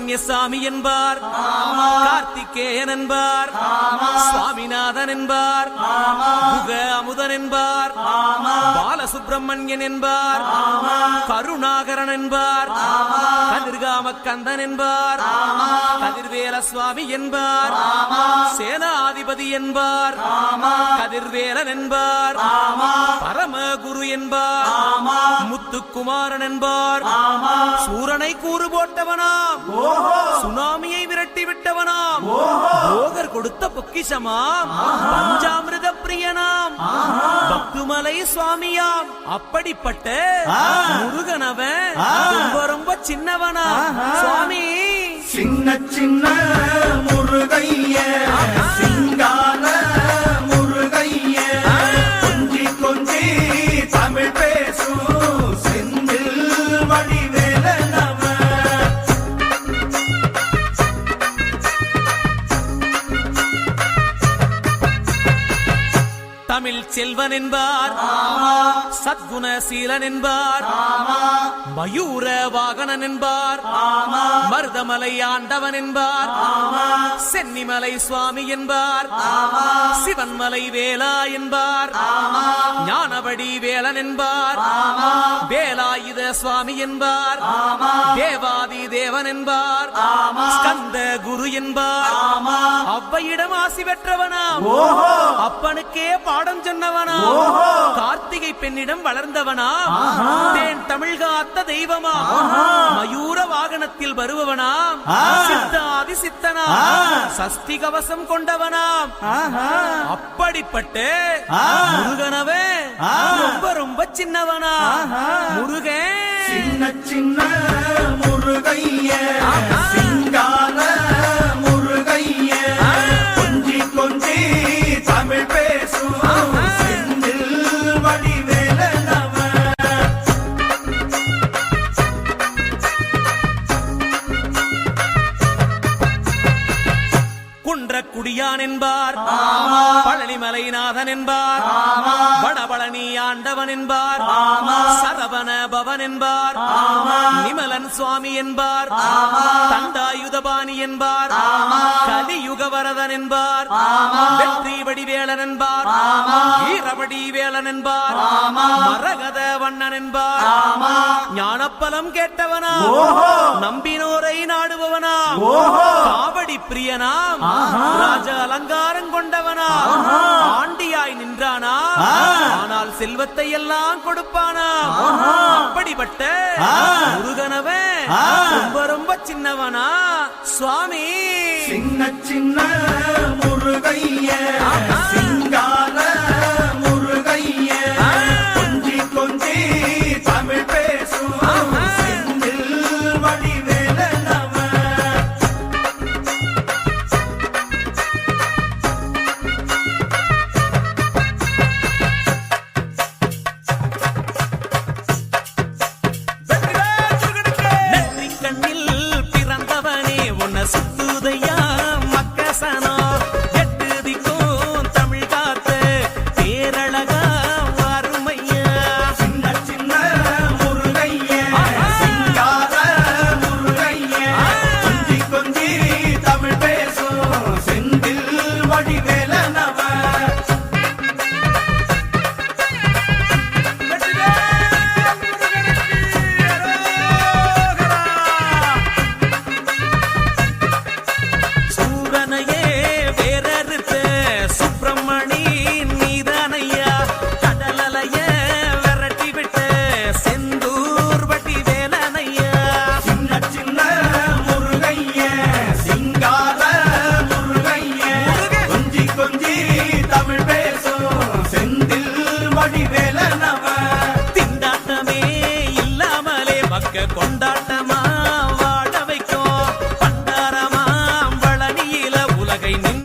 சுப்பிரமணிய சாமி என்பார், கார்த்திகேயன் என்பார், சுவாமிநாதன் என்பார், குக அமுதன் என்பார், பாலசுப்பிரமணியன் என்பார், கருணாகரன் என்பார், கதிர்காம கந்தன் என்பார், கதிர்வேல சுவாமி என்பார், சேனாதிபதி என்பார், கதிர்வேலன் என்பார், பரமகுரு என்பார், முத்துக்குமாரன் என்பார், சூரனை கூறு போட்டவனாம், சுனாமியை விரட்டி விட்டவனாம், போகர் கொடுத்த பொக்கிஷமாம், பஞ்சாமிர்த பிரியனாம், பக்துமலை சுவாமியாம். அப்படிப்பட்ட முருகனவன் ரொம்ப ரொம்ப சின்னவனா சுவாமி. சின்ன சின்ன முருகைய சிங்கார முருகைய கொஞ்சி கொஞ்சி தமிழ் பேசும் செந்தில் வடிவேலனவ. தமிழ் செல்வன் என்பார், சத்குணசீலன் என்பார், மயூர வாகனன் என்பார், மருதமலை ஆண்டவன் என்பார், சென்னிமலை சுவாமி என்பார், சிவன்மலை வேலா என்பார், ஞானபடி வேலன் என்பார், வேலாயுத சுவாமி என்பார், தேவாதி தேவன் என்பார், ஸ்கந்த குரு என்பார், அவ்வையிடம் ஆசி பெற்றவனாம், அப்பனுக்கே பாடம் சொன்னவனா, கார்த்திகை பெண்ணிடம் வளர்ந்தவனா, தேன் தமிழ் காத்த தெய்வமா, மயூர வாகனத்தில் வருபவனாம், சித்தாதி சித்தனா, சஷ்டி கவசம் கொண்டவனாம். அப்படிப்பட்ட முருகனவே ரொம்ப ரொம்ப சின்னவனா முருகன். சின்ன சின்ன முருகைய சிங்கார முருகைய கொஞ்சி கொஞ்சி தமிழ் பேசும் செந்தில் வடிவேலனவ. குன்றக்குடியான் என்பார், பழனிமலைநாதன் என்பார், வடபழனி ஆண்டவன் என்பார், சரவண பவன் என்பார், நிமலன் சுவாமி என்பார், தண்டாயுதபாணி என்பார், கலியுக வரதன் என்பார், வெற்றி வடிவேலன் என்பார், வீரவடி வேலன் என்பார், மரகத வண்ணன் என்பார், ஞானப்பலம் கேட்டவனா, நம்பினோரை நாடுபவனா, காவடி பிரியனாம், ராஜ அலங்காரம் கொண்டவனா, ஆண்டியாய் நின்றானா, ஆனால் செல்வத்தை எல்லாம் கொடுப்பானா. அப்படிப்பட்ட முருகனவன் ரொம்ப ரொம்ப சின்னவனா சுவாமி. சின்ன சின்ன முருகைய